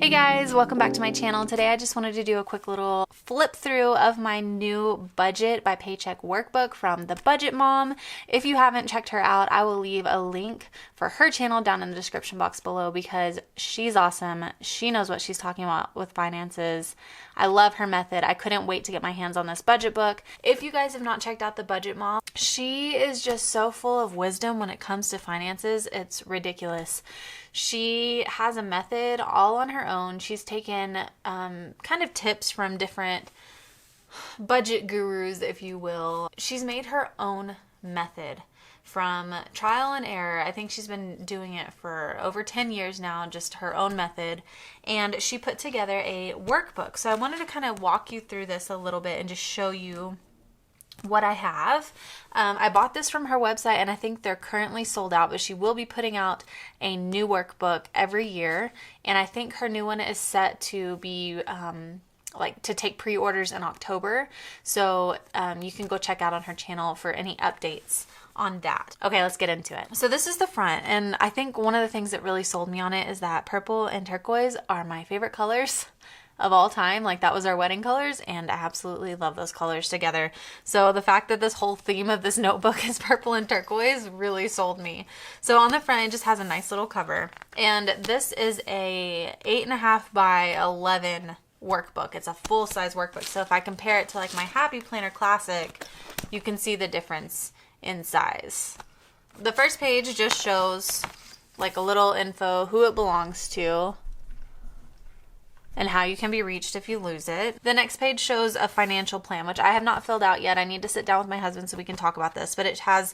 Hey guys, welcome back to my channel. Today I just wanted to do a quick little flip through of my new Budget by Paycheck Workbook from The Budget Mom. If you haven't checked her out, I will leave a link for her channel down in the description box below because she's awesome. She knows what she's talking about with finances. I love her method. I couldn't wait to get my hands on this budget book. If you guys have not checked out The Budget Mom, she is just so full of wisdom when it comes to finances. It's ridiculous. She has a method all on her own. She's taken kind of tips from different budget gurus, if you will. She's made her own method from trial and error. I think she's been doing it for over 10 years now, just her own method. And she put together a workbook. So I wanted to kind of walk you through this a little bit and just show you what I have. I bought this from her website and I think they're currently sold out, but she will be putting out a new workbook every year. And I think her new one is set to be to take pre-orders in October. So you can go check out on her channel for any updates on that. Okay, let's get into it. So this is the front, and I think one of the things that really sold me on it is that purple and turquoise are my favorite colors of all time. Like, that was our wedding colors, and I absolutely love those colors together. So the fact that this whole theme of this notebook is purple and turquoise really sold me. So on the front, it just has a nice little cover, and this is a 8.5 by 11 workbook. It's a full-size workbook. So if I compare it to like my Happy Planner Classic, you can see the difference in size. The first page just shows like a little info, who it belongs to, and how you can be reached if you lose it. The next page shows a financial plan, which I have not filled out yet. I need to sit down with my husband so we can talk about this, but it has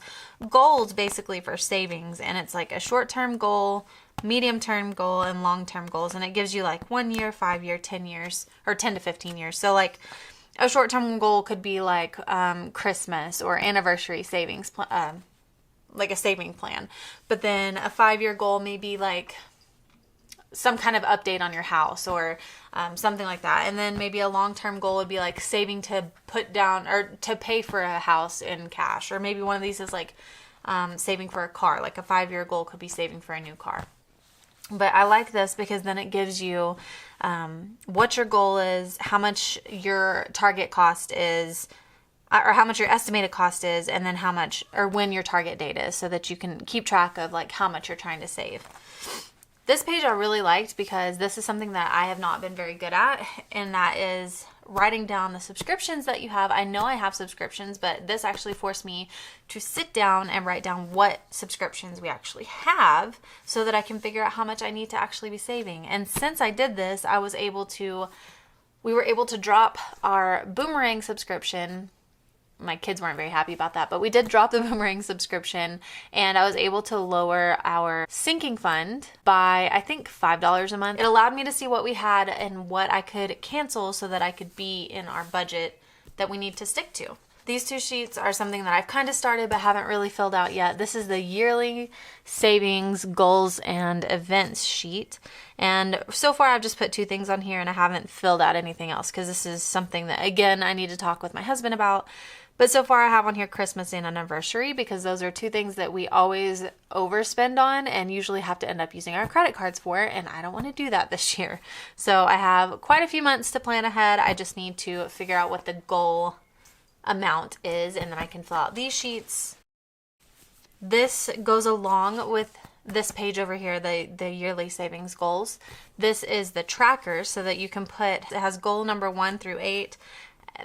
goals basically for savings, and it's like a short-term goal, medium-term goal, and long-term goals, and it gives you like 1 year, 5 year, 10 years, or 10 to 15 years. So like a short-term goal could be like Christmas or anniversary savings, like a saving plan. But then a 5-year goal may be like some kind of update on your house or something like that. And then maybe a long-term goal would be like saving to put down or to pay for a house in cash. Or maybe one of these is like saving for a car. Like a 5-year goal could be saving for a new car. But I like this because then it gives you what your goal is, how much your target cost is, or how much your estimated cost is, and then how much or when your target date is, so that you can keep track of like how much you're trying to save. This page I really liked because this is something that I have not been very good at, and that is writing down the subscriptions that you have. I know I have subscriptions, but this actually forced me to sit down and write down what subscriptions we actually have so that I can figure out how much I need to actually be saving. And since I did this, we were able to drop our Boomerang subscription. My kids weren't very happy about that, but we did drop the Boomerang subscription, and I was able to lower our sinking fund by, I think, $5 a month. It allowed me to see what we had and what I could cancel so that I could be in our budget that we need to stick to. These two sheets are something that I've kind of started but haven't really filled out yet. This is the yearly savings, goals, and events sheet. And so far I've just put 2 things on here and I haven't filled out anything else because this is something that, again, I need to talk with my husband about. But so far I have on here Christmas and anniversary because those are 2 things that we always overspend on and usually have to end up using our credit cards for, and I don't want to do that this year. So I have quite a few months to plan ahead. I just need to figure out what the goal amount is, and then I can fill out these sheets. This goes along with this page over here, the yearly savings goals. This is the tracker so that you can put, it has goal number 1 through 8,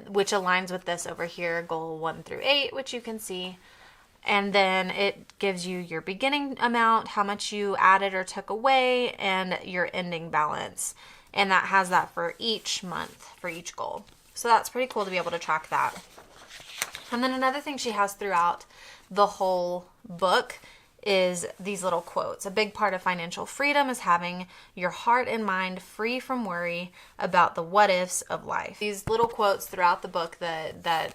which aligns with this over here, goal 1 through 8, which you can see. And then it gives you your beginning amount, how much you added or took away, and your ending balance. And that has that for each month, for each goal. So that's pretty cool to be able to track that. And then another thing she has throughout the whole book is these little quotes. A big part of financial freedom is having your heart and mind free from worry about the what ifs of life. These little quotes throughout the book that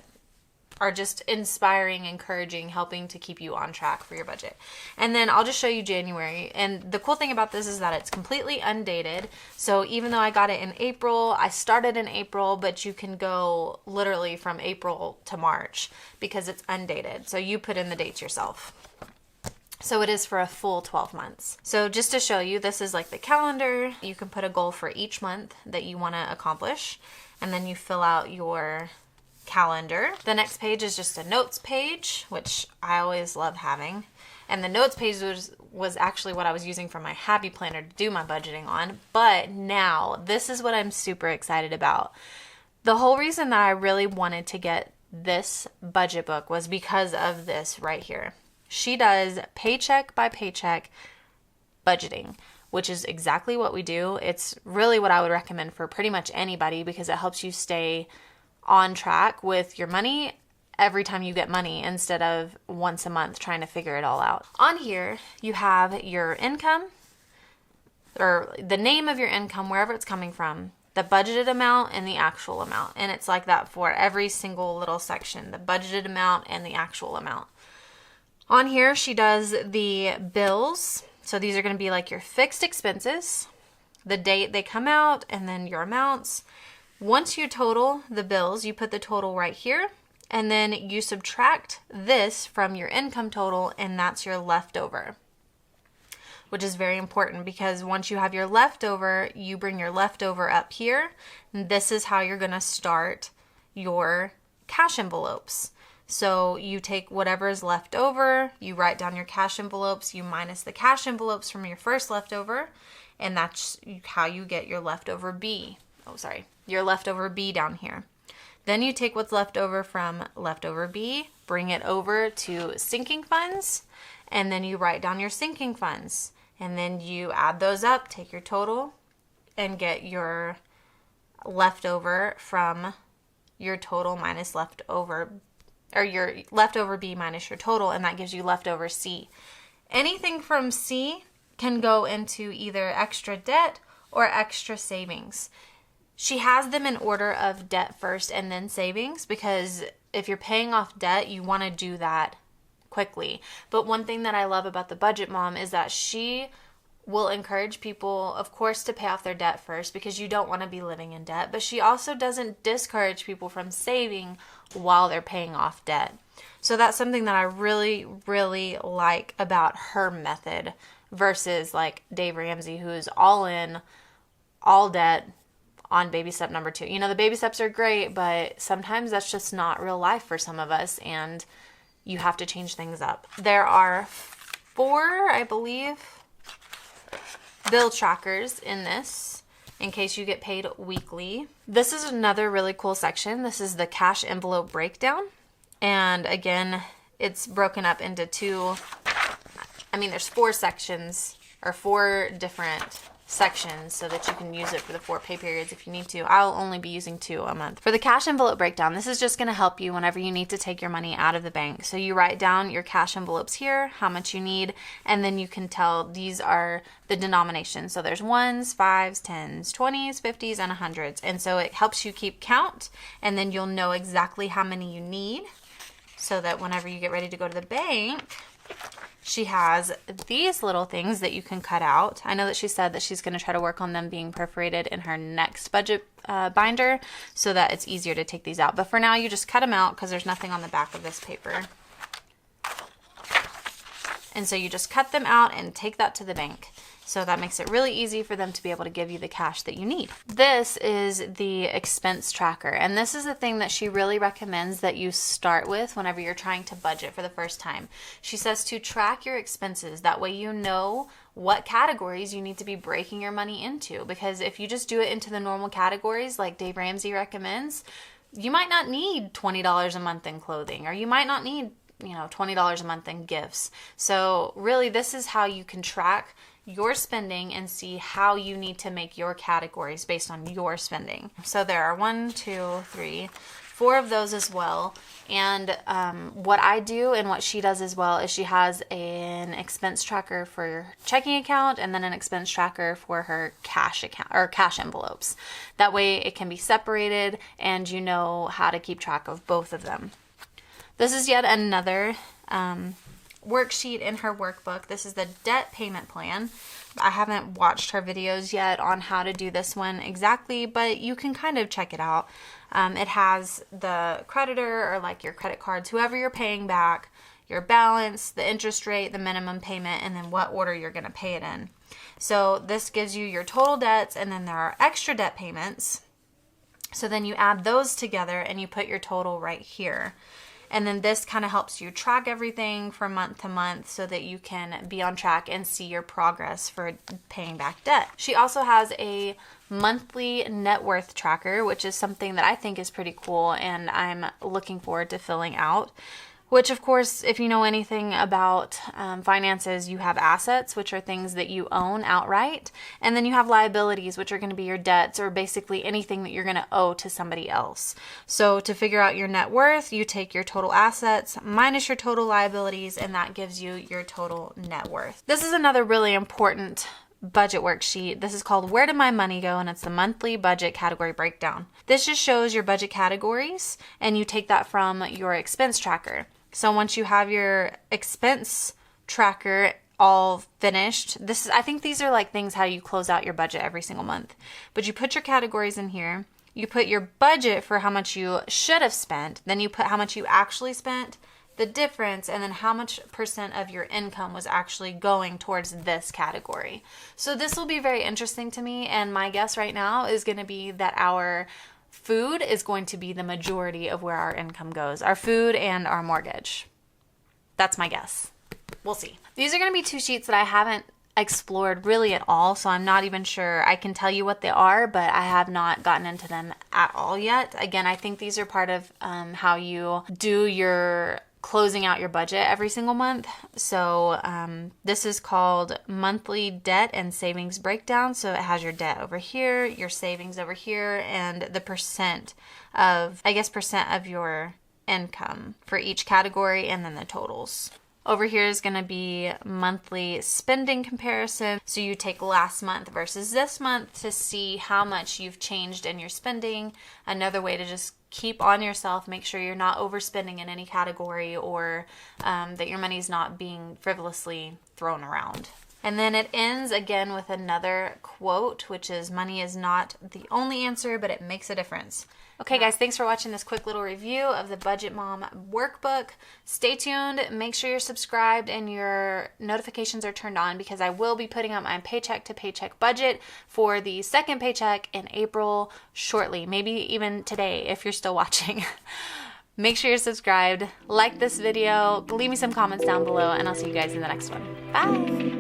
are just inspiring, encouraging, helping to keep you on track for your budget. And then I'll just show you January. And the cool thing about this is that it's completely undated. So even though I got it in April, I started in April, but you can go literally from April to March because it's undated. So you put in the dates yourself. So it is for a full 12 months. So just to show you, this is like the calendar. You can put a goal for each month that you want to accomplish, and then you fill out your calendar. The next page is just a notes page, which I always love having. And the notes page was actually what I was using for my Happy Planner to do my budgeting on. But now, this is what I'm super excited about. The whole reason that I really wanted to get this budget book was because of this right here. She does paycheck by paycheck budgeting, which is exactly what we do. It's really what I would recommend for pretty much anybody because it helps you stay on track with your money every time you get money instead of once a month trying to figure it all out. On here, you have your income, or the name of your income, wherever it's coming from, the budgeted amount and the actual amount. And it's like that for every single little section, the budgeted amount and the actual amount. On here, she does the bills. So these are going to be like your fixed expenses, the date they come out, and then your amounts. Once you total the bills, you put the total right here, and then you subtract this from your income total, and that's your leftover, which is very important because once you have your leftover, you bring your leftover up here. And this is how you're going to start your cash envelopes. So you take whatever is left over, you write down your cash envelopes, you minus the cash envelopes from your first leftover, and that's how you get your leftover B. Your leftover B down here. Then you take what's left over from leftover B, bring it over to sinking funds, and then you write down your sinking funds. And then you add those up, take your total, and get your leftover from your total minus leftover, or your leftover B minus your total, and that gives you leftover C. Anything from C can go into either extra debt or extra savings. She has them in order of debt first and then savings because if you're paying off debt, you want to do that quickly. But one thing that I love about the Budget Mom is that she will encourage people, of course, to pay off their debt first because you don't want to be living in debt. But she also doesn't discourage people from saving while they're paying off debt. So that's something that I really, really like about her method versus like Dave Ramsey, who is all in, all debt on baby step number 2. You know, the baby steps are great, but sometimes that's just not real life for some of us, and you have to change things up. There are 4, I believe, bill trackers in this in case you get paid weekly. This is another really cool section. This is the cash envelope breakdown. And again, it's broken up into there's 4 sections or 4 different sections so that you can use it for the 4 pay periods if you need to. I'll only be using 2 a month. For the cash envelope breakdown, this is just going to help you whenever you need to take your money out of the bank. So you write down your cash envelopes here, how much you need, and then you can tell these are the denominations. So there's 1s, 5s, 10s, 20s, 50s, and 100s. And so it helps you keep count, and then you'll know exactly how many you need so that whenever you get ready to go to the bank, she has these little things that you can cut out. I know that she said that she's going to try to work on them being perforated in her next budget binder so that it's easier to take these out. But for now, you just cut them out because there's nothing on the back of this paper. And so you just cut them out and take that to the bank. So that makes it really easy for them to be able to give you the cash that you need. This is the expense tracker. And this is the thing that she really recommends that you start with whenever you're trying to budget for the first time. She says to track your expenses. That way you know what categories you need to be breaking your money into. Because if you just do it into the normal categories like Dave Ramsey recommends, you might not need $20 a month in clothing, or you might not need $20 a month in gifts. So really this is how you can track your spending and see how you need to make your categories based on your spending. So there are 1, 2, 3, 4 of those as well. And what I do and what she does as well is she has an expense tracker for your checking account and then an expense tracker for her cash account or cash envelopes. That way it can be separated and you know how to keep track of both of them. This is yet another worksheet in her workbook. This is the debt payment plan. I haven't watched her videos yet on how to do this one exactly, but you can kind of check it out. It has the creditor or like your credit cards, whoever you're paying back, your balance, the interest rate, the minimum payment, and then what order you're going to pay it in. So this gives you your total debts, and then there are extra debt payments. So then you add those together and you put your total right here. And then this kind of helps you track everything from month to month so that you can be on track and see your progress for paying back debt. She also has a monthly net worth tracker, which is something that I think is pretty cool and I'm looking forward to filling out. Which, of course, if you know anything about finances, you have assets, which are things that you own outright. And then you have liabilities, which are going to be your debts or basically anything that you're going to owe to somebody else. So to figure out your net worth, you take your total assets minus your total liabilities, and that gives you your total net worth. This is another really important budget worksheet. This is called Where Did My Money Go? And it's the monthly budget category breakdown. This just shows your budget categories, and you take that from your expense tracker. So once you have your expense tracker all finished, I think these are like things how you close out your budget every single month. But you put your categories in here, you put your budget for how much you should have spent, then you put how much you actually spent, the difference, and then how much % of your income was actually going towards this category. So this will be very interesting to me, and my guess right now is going to be that our food is going to be the majority of where our income goes. Our food and our mortgage. That's my guess. We'll see. These are going to be 2 sheets that I haven't explored really at all, so I'm not even sure. I can tell you what they are, but I have not gotten into them at all yet. Again, I think these are part of how you do your closing out your budget every single month. So this is called monthly debt and savings breakdown. So it has your debt over here, your savings over here, and the percent of your income for each category, and then the totals. Over here is going to be monthly spending comparison. So you take last month versus this month to see how much you've changed in your spending. Another way to just keep on yourself, make sure you're not overspending in any category, or that your money's not being frivolously thrown around. And then it ends again with another quote, which is, money is not the only answer, but it makes a difference. Okay, guys, thanks for watching this quick little review of the Budget Mom workbook. Stay tuned. Make sure you're subscribed and your notifications are turned on, because I will be putting up my paycheck to paycheck budget for the second paycheck in April shortly, maybe even today if you're still watching. Make sure you're subscribed, like this video, leave me some comments down below, and I'll see you guys in the next one. Bye!